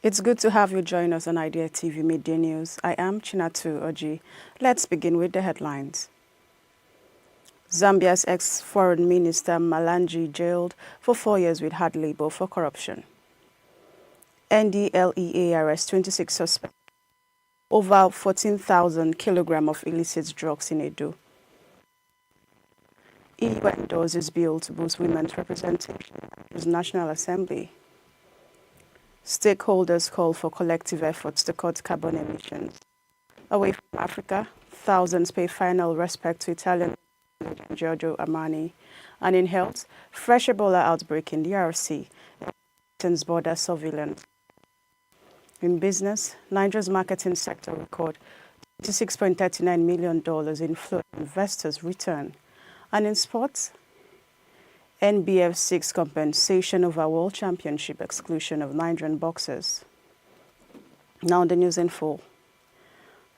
It's good to have you join us on Idea TV Midday News. I am Chinatu Oji. Let's begin with the headlines. Zambia's ex-foreign minister Malanji jailed for 4 years with hard labor for corruption. NDLEA arrests 26 suspects. Over 14,000 kilograms of illicit drugs in Edo. EU endorses bill to boost women's representation in the National Assembly. Stakeholders call for collective efforts to cut carbon emissions. Away from Africa, thousands pay final respect to Italian GIORGIO ARMANI. And in health, fresh Ebola outbreak in the DRC, border surveillance. In business, Nigeria's marketing sector record $26.39 million in flow investors' return. And in sports, NBF 6 compensation over World Championship exclusion of Nigerian boxers. Now the news in full.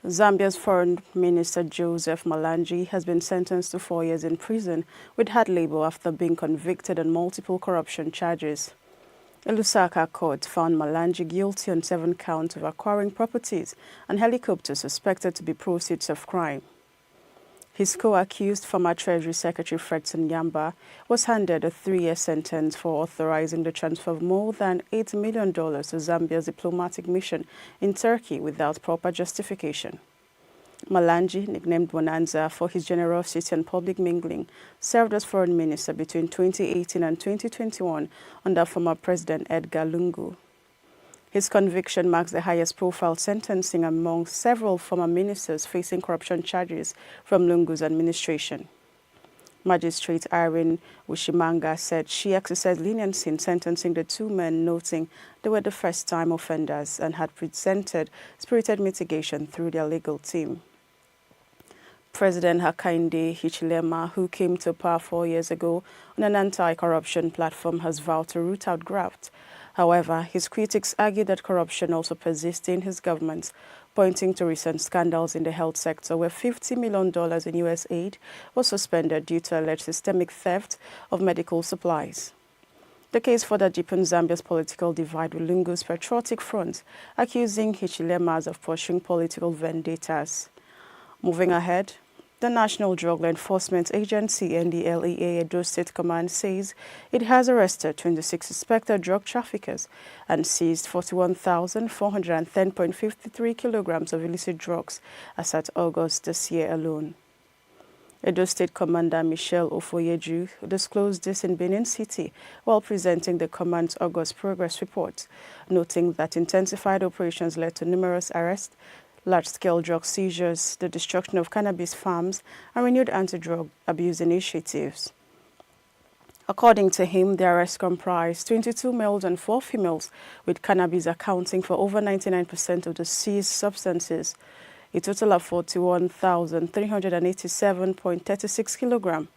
Zambia's Foreign Minister Joseph Malanji has been sentenced to 4 years in prison with hard labor after being convicted on multiple corruption charges. A Lusaka court found Malanji guilty on 7 counts of acquiring properties and helicopters suspected to be proceeds of crime. His co-accused, former Treasury Secretary Fredson Yamba, was handed a 3-year sentence for authorizing the transfer of more than $8 million to Zambia's diplomatic mission in Turkey without proper justification. Malanji, nicknamed Bonanza for his generosity and public mingling, served as foreign minister between 2018 and 2021 under former President Edgar Lungu. His conviction marks the highest-profile sentencing among several former ministers facing corruption charges from Lungu's administration. Magistrate Irene Wishimanga said she exercised leniency in sentencing the 2 men, noting they were the first-time offenders and had presented spirited mitigation through their legal team. President Hakainde Hichilema, who came to power 4 years ago on an anti-corruption platform, has vowed to root out graft. However, his critics argue that corruption also persists in his government, pointing to recent scandals in the health sector where $50 million in U.S. aid was suspended due to alleged systemic theft of medical supplies. The case further deepens Zambia's political divide with Lungu's patriotic front, accusing Hichilema of pursuing political vendettas. Moving ahead, the National Drug Law Enforcement Agency, NDLEA Edo State Command, says it has arrested 26 suspected drug traffickers and seized 41,410.53 kilograms of illicit drugs as at August this year alone. Edo State Commander Michelle Ofoyeju disclosed this in Benin City while presenting the command's August progress report, noting that intensified operations led to numerous arrests, large-scale drug seizures, the destruction of cannabis farms, and renewed anti-drug abuse initiatives. According to him, the arrests comprised 22 males and 4 females, with cannabis accounting for over 99% of the seized substances. A total of 41,387.36 kilograms.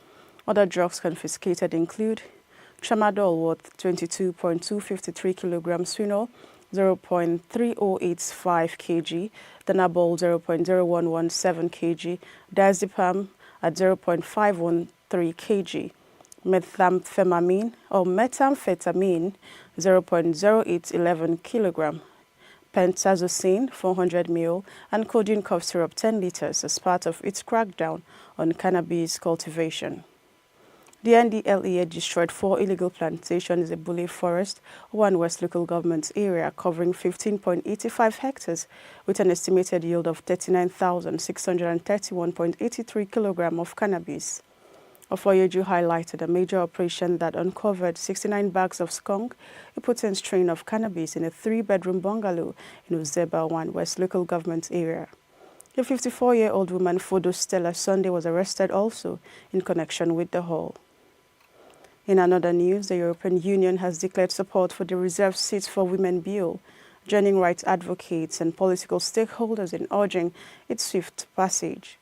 Other drugs confiscated include tramadol worth 22.253 kilograms, Swinol 0.3085 kg, Danabol 0.0117 kg, Diazepam at 0.513 kg, methamphetamine 0.0811 kg, pentazocine 400 ml, and codeine cough syrup 10 liters as part of its crackdown on cannabis cultivation. The NDLEA destroyed 4 illegal plantations in Ebole Forest, one West local government area covering 15.85 hectares with an estimated yield of 39,631.83 kilograms of cannabis. Ofoyeju highlighted a major operation that uncovered 69 bags of skunk, a potent strain of cannabis, in a 3-bedroom bungalow in Uzeba, one West local government area. A 54-year-old woman, Fodo Stella Sunday, was arrested also in connection with the haul. In another news, the European Union has declared support for the reserved seats for women bill, joining rights advocates and political stakeholders in urging its swift passage.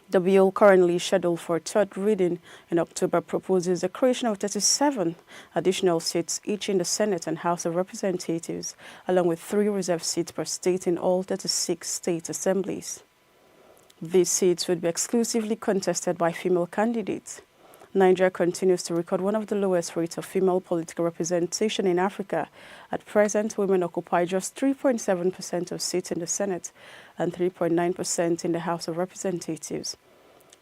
The bill, currently scheduled for 3rd reading in October, proposes the creation of 37 additional seats, each in the Senate and House of Representatives, along with 3 reserved seats per state in all 36 state assemblies. These seats would be exclusively contested by female candidates. Nigeria continues to record one of the lowest rates of female political representation in Africa. At present, women occupy just 3.7% of seats in the Senate and 3.9% in the House of Representatives.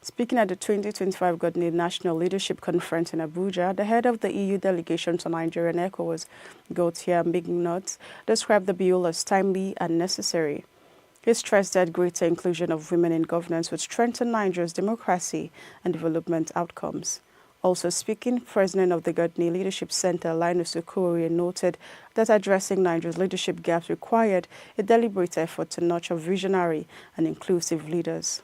Speaking at the 2025 Godney National Leadership Conference in Abuja, the head of the EU delegation to Nigeria and ECOWAS, Gautier Mignot, described the bill as timely and necessary. He stressed that greater inclusion of women in governance would strengthen Nigeria's democracy and development outcomes. Also speaking, President of the Godney Leadership Center, Linus Okorie, noted that addressing Nigeria's leadership gaps required a deliberate effort to nurture visionary and inclusive leaders.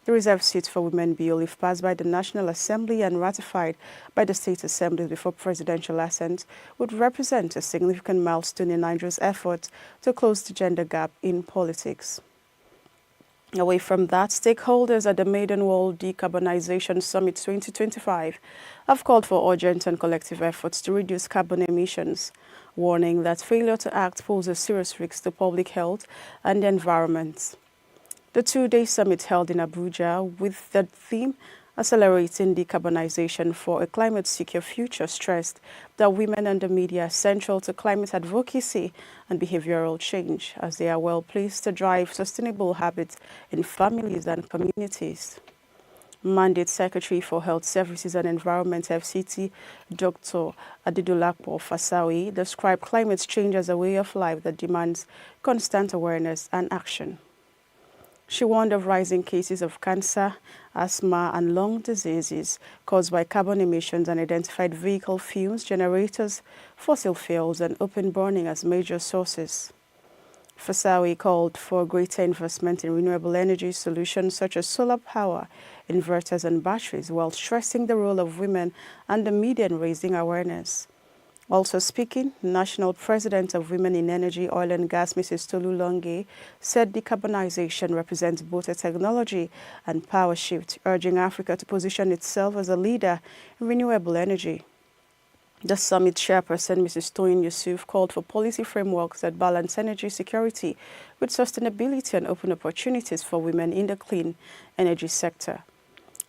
The reserved seat for women bill, if passed by the National Assembly and ratified by the state assemblies before presidential assent, would represent a significant milestone in Nigeria's effort to close the gender gap in politics. Away from that, stakeholders at the Maiden World Decarbonization Summit 2025 have called for urgent and collective efforts to reduce carbon emissions, warning that failure to act poses serious risks to public health and the environment. The two-day summit held in Abuja with the theme Accelerating Decarbonization for a Climate-Secure Future stressed that women and the media are central to climate advocacy and behavioral change, as they are well placed to drive sustainable habits in families and communities. Mandate Secretary for Health Services and Environment FCT, Dr. Adedolapo Fasawi, described climate change as a way of life that demands constant awareness and action. She warned of rising cases of cancer, asthma, and lung diseases caused by carbon emissions and identified vehicle fumes, generators, fossil fuels, and open burning as major sources. Fasawi called for greater investment in renewable energy solutions such as solar power, inverters, and batteries, while stressing the role of women and the media in raising awareness. Also speaking, National President of Women in Energy, Oil and Gas, Mrs. Tolu Longe, said decarbonization represents both a technology and power shift, urging Africa to position itself as a leader in renewable energy. The summit chairperson, Mrs. Toyin Yusuf, called for policy frameworks that balance energy security with sustainability and open opportunities for women in the clean energy sector.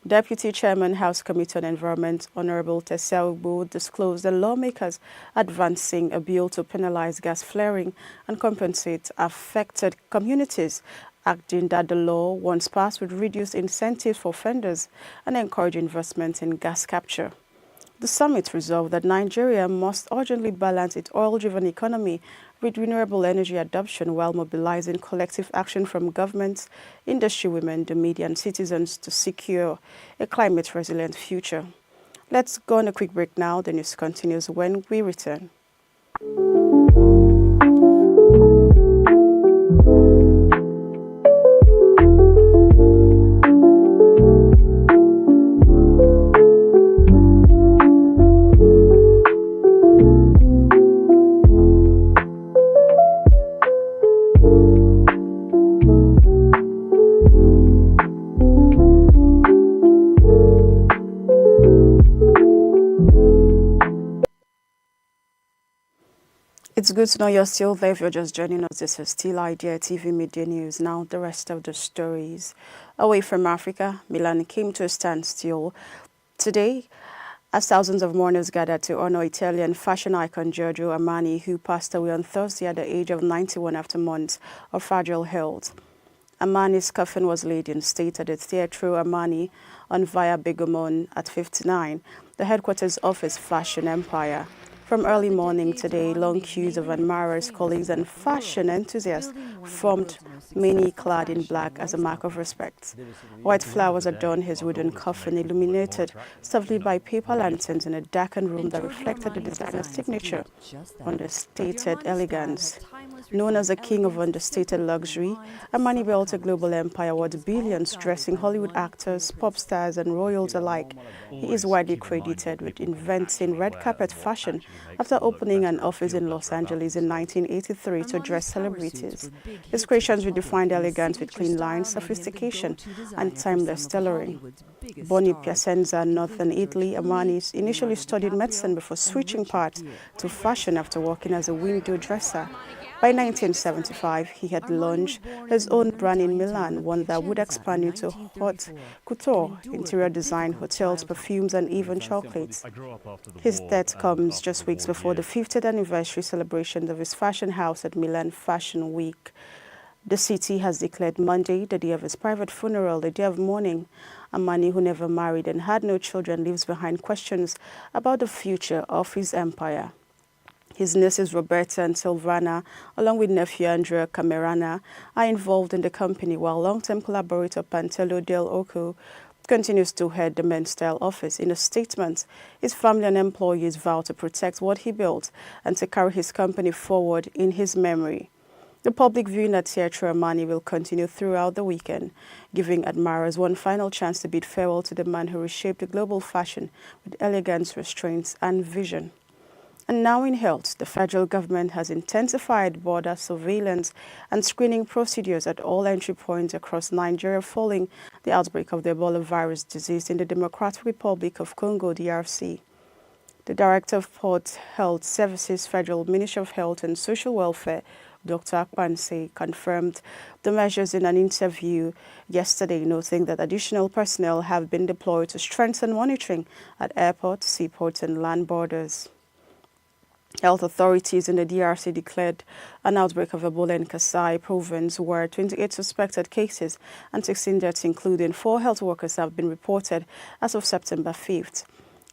Deputy Chairman, House Committee on Environment, Honorable Tessia Ugbo, disclosed the lawmakers advancing a bill to penalize gas flaring and compensate affected communities, adding that the law, once passed, would reduce incentives for offenders and encourage investment in gas capture. The summit resolved that Nigeria must urgently balance its oil-driven economy with renewable energy adoption while mobilizing collective action from governments, industry women, the media, and citizens to secure a climate-resilient future. Let's go on a quick break now. The news continues when we return. It's good to know you're still there. If you're just joining us, this is still Idea TV Midday News. Now, the rest of the stories. Away from Africa, Milan came to a standstill today as thousands of mourners gathered to honor Italian fashion icon Giorgio Armani, who passed away on Thursday at the age of 91 after months of fragile health. Armani's coffin was laid in state at the Teatro Armani on Via Begomon at 59, the headquarters of his fashion empire. From early morning today, long queues of admirers, colleagues, and fashion enthusiasts formed, many clad in black as a mark of respect. White flowers adorned his wooden coffin, illuminated softly by paper lanterns in a darkened room that reflected the designer's signature, understated elegance. Known as a king of understated luxury, Armani built a global empire worth billions, dressing Hollywood actors, pop stars, and royals alike. He is widely credited with inventing red carpet fashion after opening an office in Los Angeles in 1983 to address celebrities. His creations redefined elegance with clean lines, sophistication, and timeless tailoring. Born in Piacenza, northern Italy, Armani initially studied medicine before switching paths to fashion after working as a window dresser. By 1975, he had launched his own brand in Milan, one that would expand into haute couture, interior design, hotels, perfumes, and even chocolates. His death comes just weeks before the 50th anniversary celebration of his fashion house at Milan Fashion Week. The city has declared Monday, the day of his private funeral, the day of mourning. Armani, who never married and had no children, leaves behind questions about the future of his empire. His nieces Roberta and Silvana, along with nephew Andrea Camerana, are involved in the company, while long-term collaborator Pantelo Del Oco continues to head the men's style office. In a statement, his family and employees vow to protect what he built and to carry his company forward in his memory. The public viewing at Teatro Armani will continue throughout the weekend, giving admirers one final chance to bid farewell to the man who reshaped the global fashion with elegance, restraint, and vision. And now in health, the federal government has intensified border surveillance and screening procedures at all entry points across Nigeria following the outbreak of the Ebola virus disease in the Democratic Republic of Congo, DRC. The Director of Port Health Services, Federal Ministry of Health and Social Welfare, Dr. Akpanse, confirmed the measures in an interview yesterday, noting that additional personnel have been deployed to strengthen monitoring at airports, seaports, and land borders. Health authorities in the DRC declared an outbreak of Ebola in Kasai province, where 28 suspected cases and 16 deaths, including 4 health workers, have been reported as of September 5th.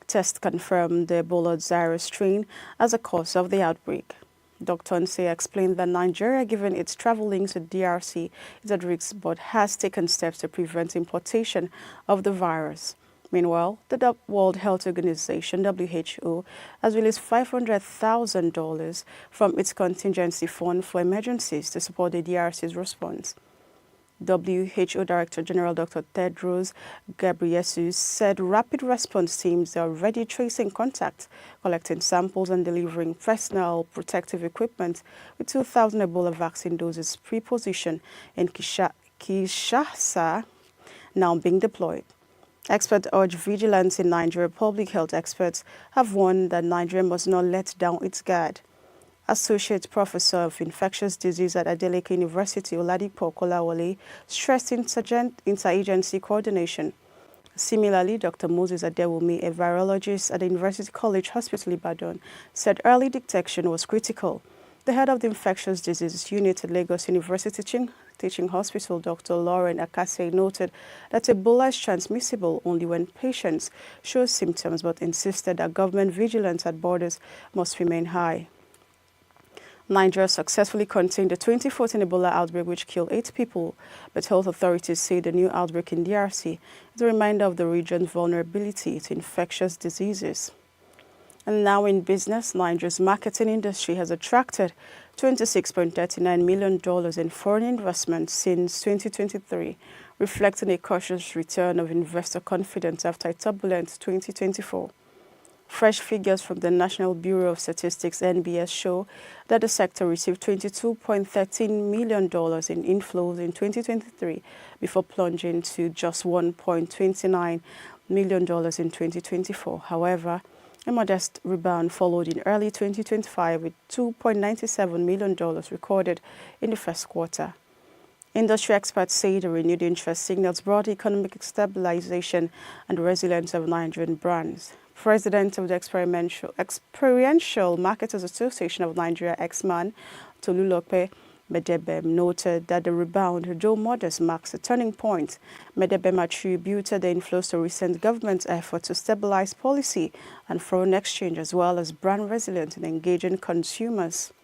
Tests confirmed the Ebola virus strain as a cause of the outbreak. Dr. Nse explained that Nigeria, given its travel links to DRC, is at risk but has taken steps to prevent importation of the virus. Meanwhile, the World Health Organization, WHO, has released $500,000 from its contingency fund for emergencies to support the DRC's response. WHO Director General Dr. Tedros Ghebreyesus said rapid response teams are already tracing contacts, collecting samples and delivering personal protective equipment, with 2,000 Ebola vaccine doses pre-positioned in Kinshasa now being deployed. Experts urge vigilance in Nigeria. Public health experts have warned that Nigeria must not let down its guard. Associate Professor of Infectious Disease at Adeleke University, Oladipo Kolawole, stressed interagency coordination. Similarly, Dr. Moses Adewumi, a virologist at the University College Hospital Ibadan, said early detection was critical. The head of the Infectious Diseases Unit at Lagos University Teaching Hospital, Dr. Lauren Akase, noted that Ebola is transmissible only when patients show symptoms, but insisted that government vigilance at borders must remain high. Nigeria successfully contained the 2014 Ebola outbreak, which killed 8 people, but health authorities say the new outbreak in DRC is a reminder of the region's vulnerability to infectious diseases. And now in business, Nigeria's marketing industry has attracted $26.39 million in foreign investment since 2023, reflecting a cautious return of investor confidence after a turbulent 2024. Fresh figures from the National Bureau of Statistics (NBS) show that the sector received $22.13 million in inflows in 2023 before plunging to just $1.29 million in 2024. However, a modest rebound followed in early 2025 with $2.97 million recorded in the first quarter. Industry experts say the renewed interest signals broad economic stabilization and resilience of Nigerian brands. President of the Experiential Marketers Association of Nigeria, Ex-Man, Tolulope Medebem, noted that the rebound, though modest, marks a turning point. Medebem attributed the inflows to recent government efforts to stabilize policy and foreign exchange, as well as brand resilience in engaging consumers.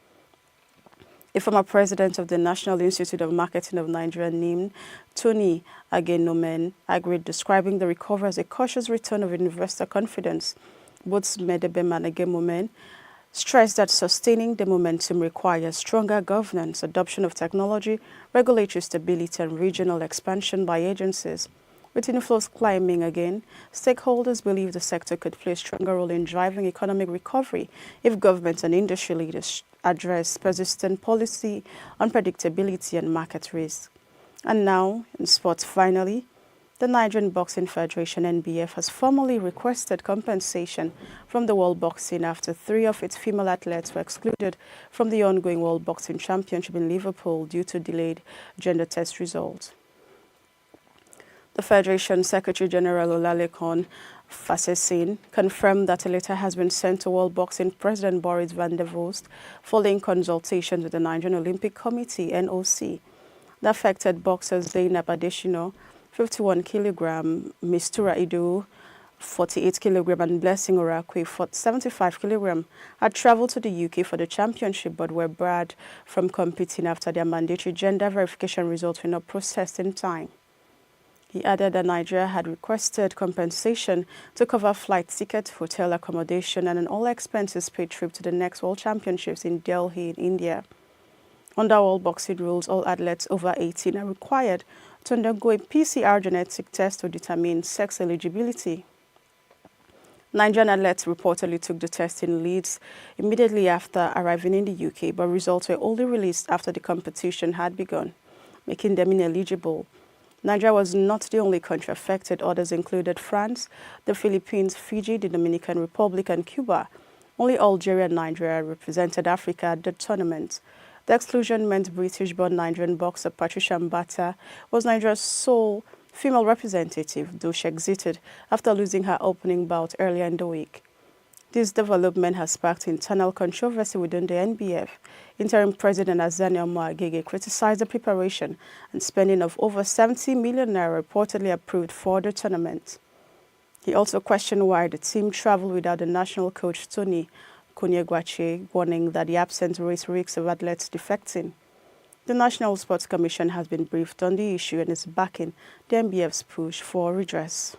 A former president of the National Institute of Marketing of Nigeria, named Tony Agenomen, agreed, describing the recovery as a cautious return of investor confidence. Both Medebem and Agenomen stressed that sustaining the momentum requires stronger governance, adoption of technology, regulatory stability, and regional expansion by agencies. With inflows climbing again, stakeholders believe the sector could play a stronger role in driving economic recovery if governments and industry leaders address persistent policy, unpredictability, and market risk. And now, in sports finally, the Nigerian Boxing Federation (NBF) has formally requested compensation from the World Boxing after 3 of its female athletes were excluded from the ongoing World Boxing Championship in Liverpool due to delayed gender test results. The Federation Secretary General Olalekan Fasesin confirmed that a letter has been sent to World Boxing President Boris van der Vost following consultations with the Nigerian Olympic Committee (NOC). The affected boxers Zainab Adesina, 51 kg, Mistura Idu, 48 kg, and Blessing Orakwe, 75 kg, had traveled to the UK for the championship but were barred from competing after their mandatory gender verification results were not processed in time. He added that Nigeria had requested compensation to cover flight ticket, hotel accommodation, and an all-expenses-paid trip to the next World Championships in Delhi, in India. Under World Boxing rules, all athletes over 18 are required to undergo a PCR genetic test to determine sex eligibility. Nigerian athletes reportedly took the test in Leeds immediately after arriving in the UK, but results were only released after the competition had begun, making them ineligible. Nigeria was not the only country affected. Others included France, the Philippines, Fiji, the Dominican Republic, and Cuba. Only Algeria and Nigeria represented Africa at the tournament. The exclusion meant British-born Nigerian boxer Patricia Mbata was Nigeria's sole female representative, though she exited after losing her opening bout earlier in the week. This development has sparked internal controversy within the NBF. Interim President Azani Omoagege criticized the preparation and spending of over 70 million naira reportedly approved for the tournament. He also questioned why the team traveled without the national coach Tony Konyegwache, warning that the absence raised risks of athletes defecting. The National Sports Commission has been briefed on the issue and is backing the NBF's push for redress.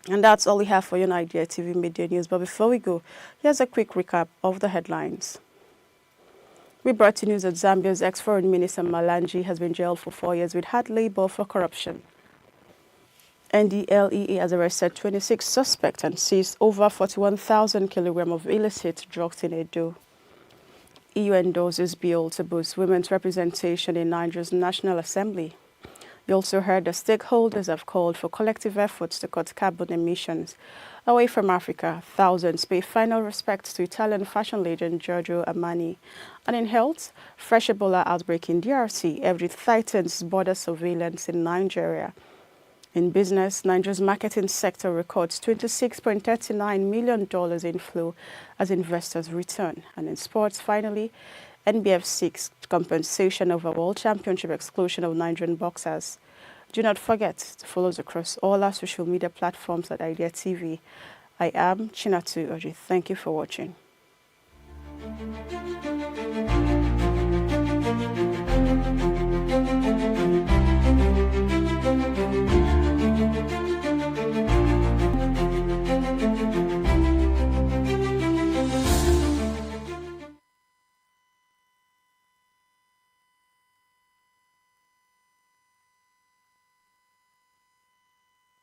And that's all we have for you on Nigeria TV Midday News. But before we go, here's a quick recap of the headlines. We brought you news that Zambia's ex-foreign minister Malanji has been jailed for 4 years with hard labor for corruption. NDLEA has arrested 26 suspects and seized over 41,000 kilograms of illicit drugs in Edo. EU endorses bill to boost women's representation in Nigeria's National Assembly. You also heard that stakeholders have called for collective efforts to cut carbon emissions. Away from Africa, thousands pay final respects to Italian fashion legend Giorgio Armani. And in health, fresh Ebola outbreak in DRC, every tightens border surveillance in Nigeria. In business, Nigeria's marketing sector records $26.39 million inflow as investors return. And in sports, finally, NBF seeks compensation over World Championship exclusion of Nigerian boxers. Do not forget to follow us across all our social media platforms at Idea TV. I am Chinatu Oji. Thank you for watching.